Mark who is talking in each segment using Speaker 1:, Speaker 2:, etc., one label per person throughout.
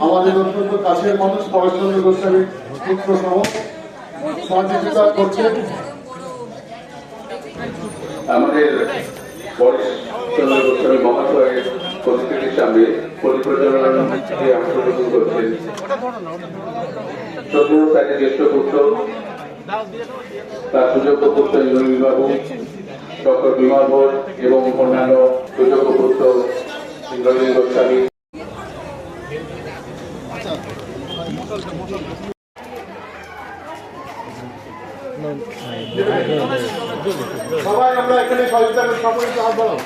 Speaker 1: আমাদের অত্যন্ত কাছের মানুষ পরেশচন্দ্র গোস্বামীর পুত্র সহ সহযোগিতা করছেন।
Speaker 2: আমাদের পরেশচন্দ্র গোস্বামী মহাশয়ের প্রতিকৃতির সামনে পরিপ্রজনন দিয়ে অংশগ্রহণ করছেন ১৪ সালের জ্যেষ্ঠ পুত্র, তার সুযোগ্য পুত্র ইন্দ্রনীলবাবু, ডক্টর বিমল ঘোষ এবং অন্যান্য সুযোগ্য পুত্র ইন্দ্রনীল গোস্বামী।
Speaker 1: সবাই আমরা এখানে সহযোগিতা সম্পর্কিত হাত বাড়াও,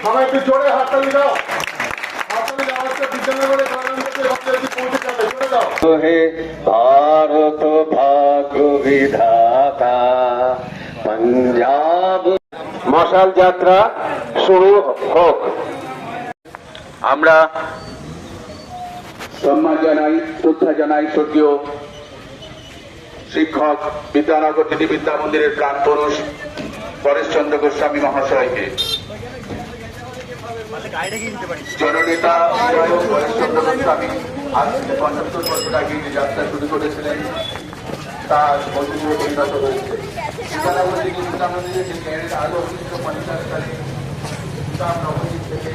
Speaker 1: সবাই একটু জোরে হাততালি দাও, হাততালি আওয়াজটা বিদ্যানগরে পৌঁছে যাবে, জোরে দাও।
Speaker 2: হে ভারত ভাগ্য বিধাতা পঞ্জাব। মশাল যাত্রা শুরু হোক। আমরা সম্মান জানাই, শ্রদ্ধা জানাই স্বর্গীয় শিক্ষক, বিদ্যানগর দিদি বিদ্যা মন্দিরের প্রাণ পুরুষ পরেশচন্দ্র গোস্বামী মহাশয়কে। জননেতা পরেশচন্দ্র গোস্বামী আজ থেকে ৭৫ বছর আগে যে যাত্রা শুরু করেছিলেন তার মজুরি পরিণত হয়েছে। বিদ্যানগর দিদি বিদ্যা মন্দিরের যে জ্ঞানের আলো ১৯৫০ সালে নবদ্বীপ থেকে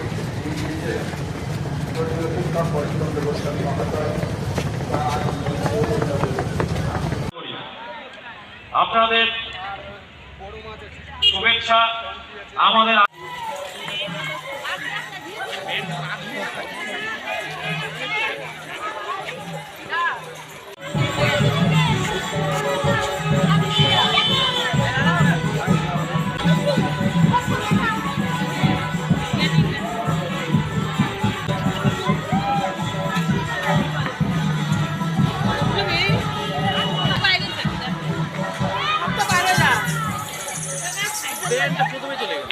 Speaker 2: শিক্ষক পরেশচন্দ্র গোস্বামী মহাশয়।
Speaker 3: আপনাদের শুভেচ্ছা আমাদের প্রথমে চলে গেল।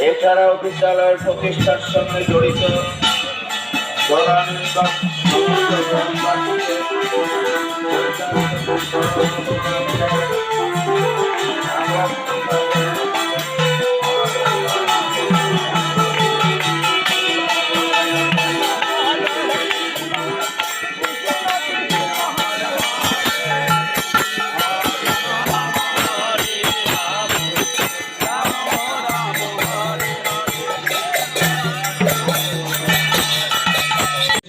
Speaker 3: এছাড়াও বিদ্যালয়ের প্রতিষ্ঠার সঙ্গে জড়িত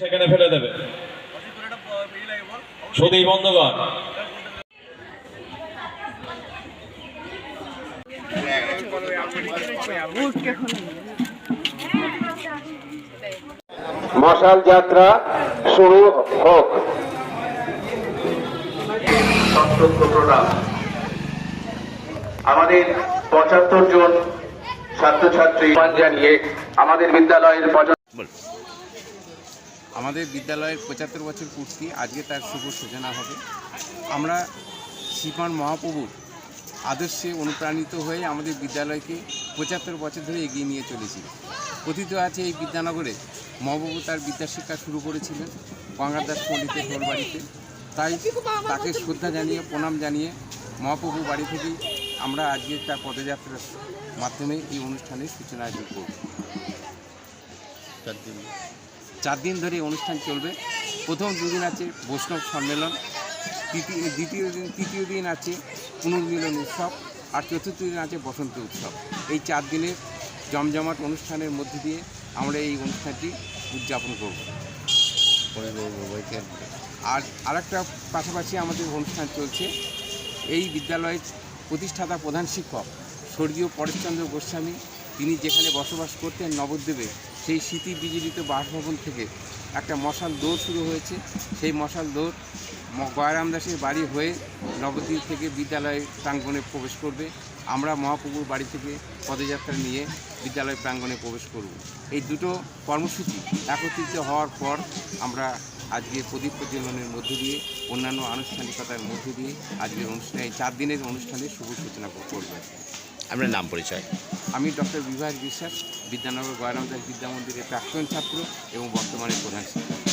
Speaker 3: সেখানে ফেলে দেবে। সুধী বন্ধুগণ,
Speaker 2: মশাল যাত্রা শুরু হোক। প্রণাম। আমাদের ৭৫ জন ছাত্রছাত্রী জানিয়ে আমাদের বিদ্যালয়ের
Speaker 4: আমাদের বিদ্যালয়ের ৭৫ বছর পূর্তি, আজকে তার শুভ সূচনা হবে। আমরা শ্রীমান মহাপ্রভুর আদর্শে অনুপ্রাণিত হয়ে আমাদের বিদ্যালয়কে ৭৫ বছর ধরে এগিয়ে নিয়ে চলেছি। কথিত আছে এই বিদ্যানগরে মহাপ্রভু তার বিদ্যাশিক্ষা শুরু করেছিলেন গঙ্গার দাস পণ্ডিতের ঢোল বাড়িতে। তাই তাকে শ্রদ্ধা জানিয়ে, প্রণাম জানিয়ে মহাপ্রভু বাড়ি থেকেই আমরা আজকে তার পদযাত্রার মাধ্যমে এই অনুষ্ঠানের সূচনা করব। 4 দিন ধরে অনুষ্ঠান চলবে। প্রথম 2 দিন আছে বৈষ্ণব সম্মেলন, তৃতীয় দিন আছে পুনর্মিলন উৎসব, আর চতুর্থ দিন আছে বসন্ত উৎসব। এই 4 দিনের জমজমাট অনুষ্ঠানের মধ্যে দিয়ে আমরা এই অনুষ্ঠানটি উদযাপন করব। আর আরেকটা পাশাপাশি আমাদের অনুষ্ঠান চলছে, এই বিদ্যালয়ের প্রতিষ্ঠাতা প্রধান শিক্ষক স্বর্গীয় পরেশচন্দ্র গোস্বামী, তিনি যেখানে বসবাস করতেন নবদ্বীপে, সেই স্মৃতি বিজড়িত বাসভবন থেকে একটা মশাল দৌড় শুরু হয়েছে। সেই মশাল দৌড় গয়রাম দাসের বাড়ি হয়ে নবদ্বীপ থেকে বিদ্যালয়ের প্রাঙ্গণে প্রবেশ করবে। আমরা মহাপ্রভুর বাড়ি থেকে পদযাত্রা নিয়ে বিদ্যালয় প্রাঙ্গণে প্রবেশ করব। এই দুটো কর্মসূচি একত্রিত হওয়ার পর আমরা আজকে প্রদীপ প্রজ্বলনের মধ্য দিয়ে, অন্যান্য আনুষ্ঠানিকতার মধ্য দিয়ে আজকের অনুষ্ঠানে, এই 4 দিনের অনুষ্ঠানের শুভ সূচনা করবে।
Speaker 5: আপনার নাম পরিচয়?
Speaker 4: আমি ডক্টর বিভাস বিশ্বাস, বিদ্যানগর গয়রামদাস বিদ্যা মন্দিরের প্রাক্তন ছাত্র এবং বর্তমানে প্রধান শিক্ষক।